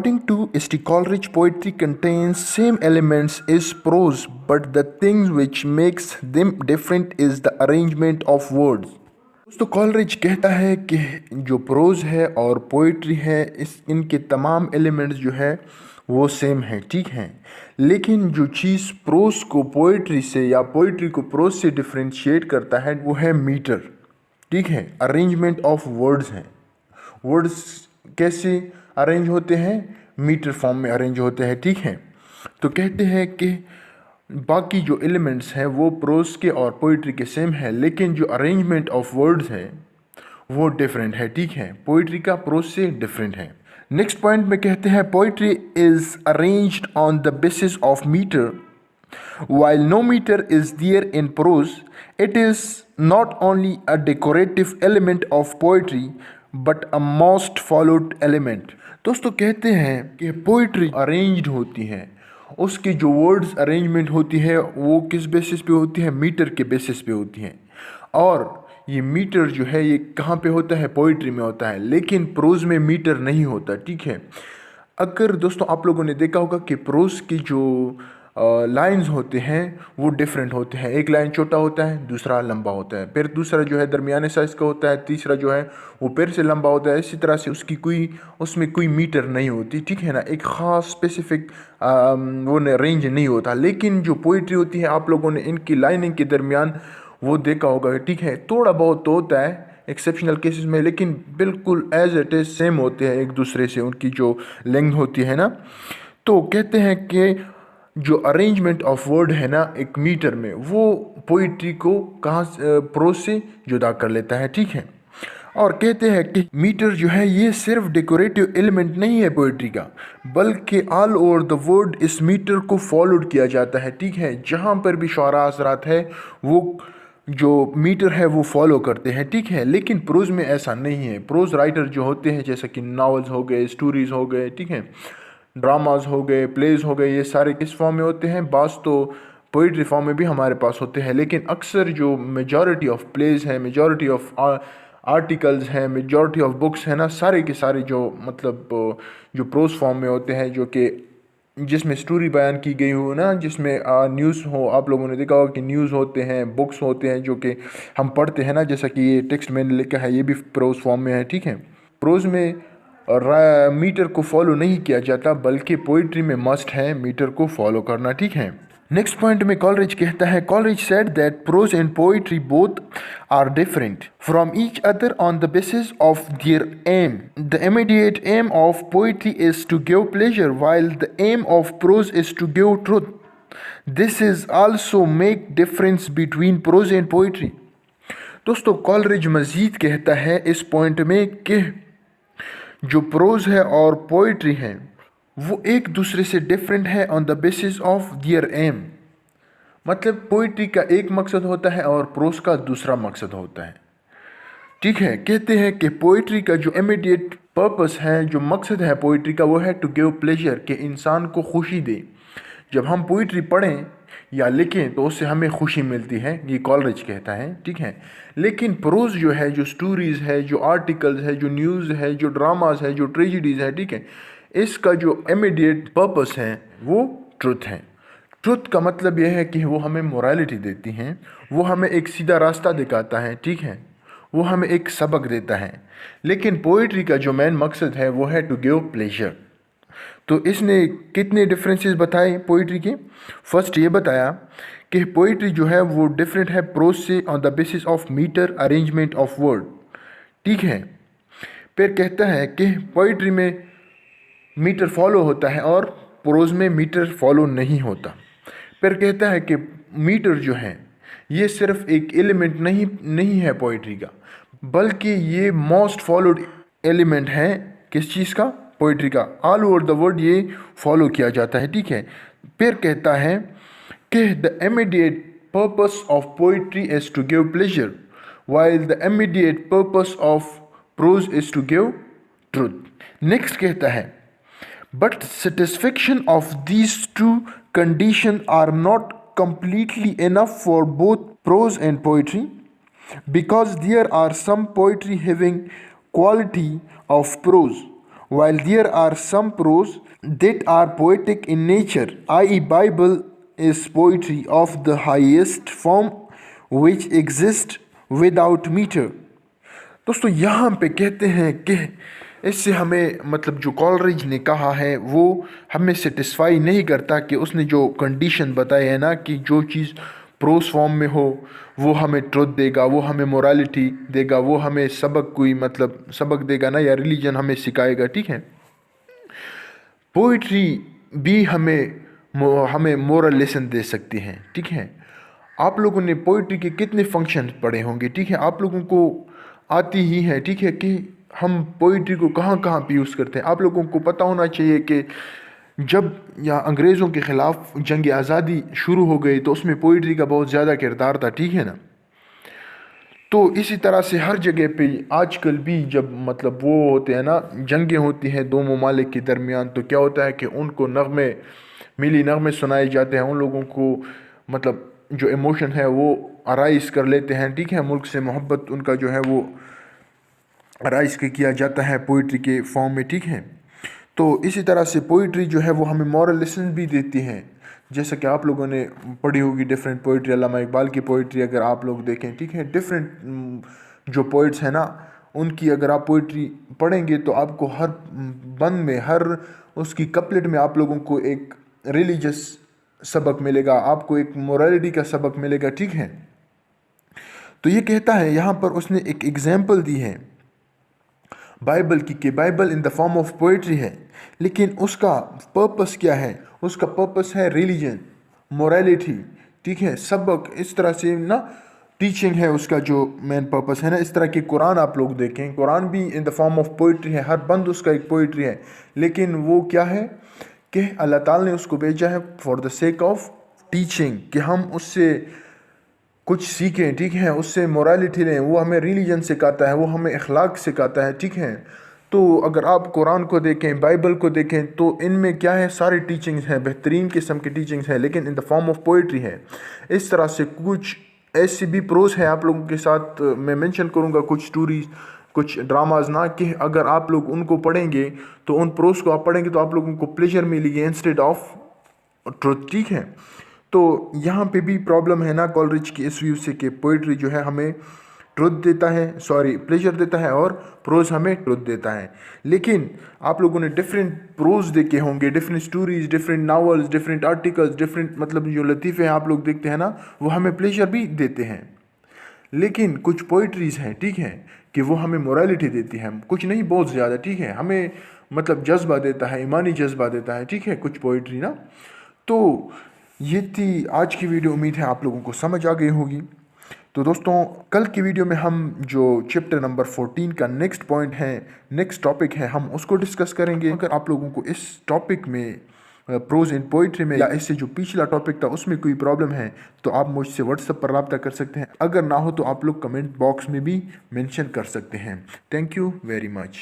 According to St. Coleridge, poetry contains same elements as prose, but the thing which makes them different is the arrangement of words. दोस्तों Coleridge कहता है कि जो pros है और poetry है इनके तमाम एलिमेंट्स जो है वो सेम है, ठीक है, लेकिन जो चीज़ प्रोज को पोइट्री से या पोइट्री को प्रोज से डिफ्रेंशिएट करता है वो है मीटर, ठीक है, अरेंजमेंट ऑफ वर्ड्स हैं। वर्ड्स कैसे अरेंज होते हैं? मीटर फॉर्म में अरेंज होते हैं, ठीक है। तो कहते हैं कि बाकी जो एलिमेंट्स हैं वो प्रोज के और पोइट्री के सेम है, लेकिन जो अरेंजमेंट ऑफ वर्ड्स है वो डिफरेंट है, ठीक है, पोइट्री का प्रोज से डिफरेंट है। नेक्स्ट पॉइंट में कहते हैं poetry is arranged on the basis of metre while no meter is there in prose. It is not only a decorative element of poetry but a most followed element. दोस्तों कहते हैं कि poetry arranged होती है, उसकी जो words arrangement होती है वो किस बेसिस पे होती है? मीटर के बेसिस पे होती है। और ये मीटर जो है ये कहाँ पे होता है? पोइट्री में होता है, लेकिन प्रोज में मीटर नहीं होता, ठीक है। अगर दोस्तों आप लोगों ने देखा होगा कि प्रोज की जो लाइंस होते हैं वो डिफरेंट होते हैं, एक लाइन छोटा होता है, दूसरा लंबा होता है, फिर दूसरा जो है दरमियाने साइज़ का होता है, तीसरा जो है वो फिर से लंबा होता है। इसी तरह से उसमें कोई मीटर नहीं होती, ठीक है ना, एक ख़ास स्पेसिफिक वो रेंज नहीं होता। लेकिन जो पोइट्री होती है आप लोगों ने इनकी लाइनिंग के दरमियान वो देखा होगा, ठीक है, थोड़ा बहुत तो होता है एक्सेप्शनल केसेस में, लेकिन बिल्कुल एज इट इज़ सेम होते हैं एक दूसरे से, उनकी जो लेंथ होती है ना। तो कहते हैं कि जो अरेंजमेंट ऑफ वर्ड है ना एक मीटर में, वो पोइट्री को कहाँ प्रोज से जुदा कर लेता है, ठीक है। और कहते हैं कि मीटर जो है ये सिर्फ डेकोरेटिव एलिमेंट नहीं है पोइट्री का, बल्कि ऑल ओवर द वर्ल्ड इस मीटर को फॉलोड किया जाता है, ठीक है। जहाँ पर भी शुअरा असरात है वो जो मीटर है वो फॉलो करते हैं, ठीक है। लेकिन प्रोज में ऐसा नहीं है। प्रोज राइटर जो होते हैं जैसे कि नावल्स हो गए, स्टोरीज हो गए, ठीक है, ड्रामाज हो गए, प्लेज हो गए, ये सारे किस फॉर्म में होते हैं? बास तो पोइट्री फॉर्म में भी हमारे पास होते हैं, लेकिन अक्सर जो मेजॉरिटी ऑफ प्लेज है, मेजॉरिटी ऑफ आर्टिकल्स हैं, मेजॉरिटी ऑफ बुक्स हैं ना, सारे के सारे जो मतलब जो प्रोज फॉर्म में होते हैं, जो कि जिसमें स्टोरी बयान की गई हो ना, जिसमें न्यूज़ हो, आप लोगों ने देखा होगा कि न्यूज़ होते हैं, बुक्स होते हैं जो कि हम पढ़ते हैं ना, जैसा कि ये टेक्स्ट मैंने लिखा है ये भी प्रोज फॉर्म में है, ठीक है। प्रोज में मीटर को फॉलो नहीं किया जाता, बल्कि पोइट्री में मस्ट है मीटर को फॉलो करना, ठीक है। नेक्स्ट पॉइंट में कॉलरिज कहता है, Coleridge said that prose and poetry both are different from each other on the basis of their aim. The immediate aim of poetry is to give pleasure while the aim of prose is to give truth. This is also make difference between prose and poetry. दोस्तों Coleridge मजीद कहता है इस point में कि जो pros है और पोइट्री है वो एक दूसरे से डिफरेंट है on the basis of their aim. मतलब पोइट्री का एक मकसद होता है और प्रोज का दूसरा मकसद होता है, ठीक है। कहते हैं कि पोइट्री का जो इमीडिएट पर्पस है, जो मकसद है पोइट्री का, वो है टू गिव प्लेजर, कि इंसान को खुशी दे। जब हम पोइट्री पढ़ें या लिखें तो उससे हमें खुशी मिलती है, ये कॉलरिज कहता है, ठीक है। लेकिन प्रोज जो है, जो स्टोरीज़ है, जो आर्टिकल्स है, जो न्यूज़ है, जो ड्रामाज है, जो ट्रेजिडीज़ है, ठीक है, इसका जो इमीडिएट पर्पस है वो ट्रुथ है। ट्रुथ का मतलब यह है कि वो हमें मोरालिटी देती हैं, वो हमें एक सीधा रास्ता दिखाता है, ठीक है, वो हमें एक सबक देता है। लेकिन पोइट्री का जो मेन मकसद है वो है टू गिव प्लेजर। तो इसने कितने डिफरेंसेस बताए पोइट्री के? फर्स्ट ये बताया कि पोइट्री जो है वो डिफरेंट है प्रोज से on the basis of metre arrangement of word, ठीक है। फिर कहता है कि पोइट्री में मीटर फॉलो होता है और प्रोज में मीटर फॉलो नहीं होता। फिर कहता है कि मीटर जो है ये सिर्फ एक एलिमेंट नहीं है पोइट्री का, बल्कि ये मोस्ट फॉलोड एलिमेंट है किस चीज़ का? पोइट्री का। ऑल ओवर द वर्ल्ड ये फॉलो किया जाता है, ठीक है। फिर कहता है कि the immediate purpose of poetry is to give pleasure while the immediate purpose of prose is to give truth. Next कहता है but satisfaction of these two conditions are not completely enough for both prose and poetry, because there are some poetry having quality of prose while there are some prose that are poetic in nature, i.e. Bible is poetry of the highest form which exists without meter. دوستو یہاں پہ کہتے ہیں کہ اس سے ہمیں مطلب جو کالریج نے کہا ہے وہ ہمیں سیٹسفائی نہیں کرتا کہ اس نے جو کنڈیشن بتائی ہے نا کہ جو چیز پروس فارم میں ہو وہ ہمیں ٹروتھ دے گا، وہ ہمیں مورالٹی دے گا، وہ ہمیں سبق کوئی مطلب سبق دے گا نا، یا ریلیجن ہمیں سکھائے گا. ٹھیک ہے، پوئٹری بھی ہمیں مورل لیسن دے سکتی ہیں. ٹھیک ہے، آپ لوگوں نے پوئٹری کے کتنے فنکشن پڑھے ہوں گے. ٹھیک ہے، آپ لوگوں کو آتی ہی ہے. ٹھیک ہے، کہ ہم پوئٹری کو کہاں کہاں پہ یوز کرتے ہیں. آپ لوگوں کو پتہ ہونا چاہیے کہ جب انگریزوں کے خلاف جنگ آزادی شروع ہو گئی تو اس میں پوئٹری کا بہت زیادہ کردار تھا. ٹھیک ہے نا، تو اسی طرح سے ہر جگہ پہ آج کل بھی جب مطلب وہ ہوتے ہیں نا جنگیں ہوتی ہیں دو ممالک کے درمیان، تو کیا ہوتا ہے کہ ان کو ملی نغمے سنائے جاتے ہیں. ان لوگوں کو مطلب جو ایموشن ہے وہ ارائز کر لیتے ہیں. ٹھیک ہے، ملک سے محبت ان کا جو ہے وہ ارائز کیا جاتا ہے پوئٹری کے فارم میں. ٹھیک ہے، تو اسی طرح سے پوئٹری جو ہے وہ ہمیں مورل لیسن بھی دیتی ہیں. جیسا کہ آپ لوگوں نے پڑھی ہوگی ڈفرینٹ پوئٹری، علامہ اقبال کی پوئٹری اگر آپ لوگ دیکھیں. ٹھیک ہے، ڈفرینٹ جو پوئٹس ہیں نا ان کی اگر آپ پوئٹری پڑھیں گے تو آپ کو ہر بند میں، ہر اس کی کپلٹ میں آپ لوگوں کو ایک ریلیجس سبق ملے گا، آپ کو ایک مورالٹی کا سبق ملے گا. ٹھیک ہے، تو یہ کہتا ہے یہاں پر اس نے ایک ایگزامپل دی ہے بائبل کی کہ Bible in the form of poetry ہے، لیکن اس کا پرپس کیا ہے؟ اس کا پرپس ہے ریلیجن، مورالٹی. ٹھیک ہے، سبق اس طرح سے نا ٹیچنگ ہے اس کا جو مین پرپس ہے نا. اس طرح کہ قرآن آپ لوگ دیکھیں، قرآن بھی ان دا فارم آف پوئٹری ہے، ہر بند اس کا ایک پوئٹری ہے، لیکن وہ کیا ہے کہ اللہ تعالیٰ نے اس کو بھیجا ہے for the sake of teaching, کہ ہم اس سے کچھ سیکھیں. ٹھیک ہے، اس سے مورالٹی لیں. وہ ہمیں ریلیجن سکھاتا ہے، وہ ہمیں اخلاق سکھاتا ہے. ٹھیک ہے، تو اگر آپ قرآن کو دیکھیں، بائبل کو دیکھیں، تو ان میں کیا ہے سارے ٹیچنگز ہیں، بہترین قسم کی ٹیچنگز ہیں، لیکن ان دا فارم آف پوئٹری ہے. اس طرح سے کچھ ایسی بھی پروز ہے آپ لوگوں کے ساتھ میں مینشن کروں گا، کچھ سٹوریز، کچھ ڈراماز نا، کہ اگر آپ لوگ ان کو پڑھیں گے تو ان پروز کو آپ پڑھیں گے تو آپ لوگوں کو پلیجر ملے گی انسٹیڈ آف ٹروتھ. ٹھیک ہے، تو یہاں پہ بھی پرابلم ہے نا کالریج کی اس ویو سے کہ پوئٹری جو ہے ہمیں ٹروتھ دیتا ہے، پلیجر دیتا ہے، اور پروز ہمیں ٹروتھ دیتا ہے. لیکن آپ لوگوں نے ڈفرینٹ پروز دیکھے ہوں گے، different stories, different novels, different articles, different مطلب جو لطیفے ہیں آپ لوگ دیکھتے ہیں نا وہ ہمیں پلیجر بھی دیتے ہیں. لیکن کچھ پوئٹریز ہیں، ٹھیک ہے، کہ وہ ہمیں مورالٹی دیتی ہے، کچھ نہیں بہت زیادہ. ٹھیک ہے، ہمیں مطلب جذبہ دیتا ہے، ایمانی جذبہ دیتا ہے. ٹھیک ہے، کچھ پوئٹری نا. تو یہ تھی آج کی ویڈیو، امید ہے آپ لوگوں کو سمجھ آ گئی ہوگی. تو دوستوں کل کی ویڈیو میں ہم جو چیپٹر نمبر 14 کا نیکسٹ پوائنٹ ہے، نیکسٹ ٹاپک ہے، ہم اس کو ڈسکس کریں گے. اگر آپ لوگوں کو اس ٹاپک میں پروز ان پوئٹری میں یا اس سے جو پچھلا ٹاپک تھا اس میں کوئی پرابلم ہے تو آپ مجھ سے واٹس ایپ پر رابطہ کر سکتے ہیں. اگر نہ ہو تو آپ لوگ کمنٹ باکس میں بھی مینشن کر سکتے ہیں. Thank you very much.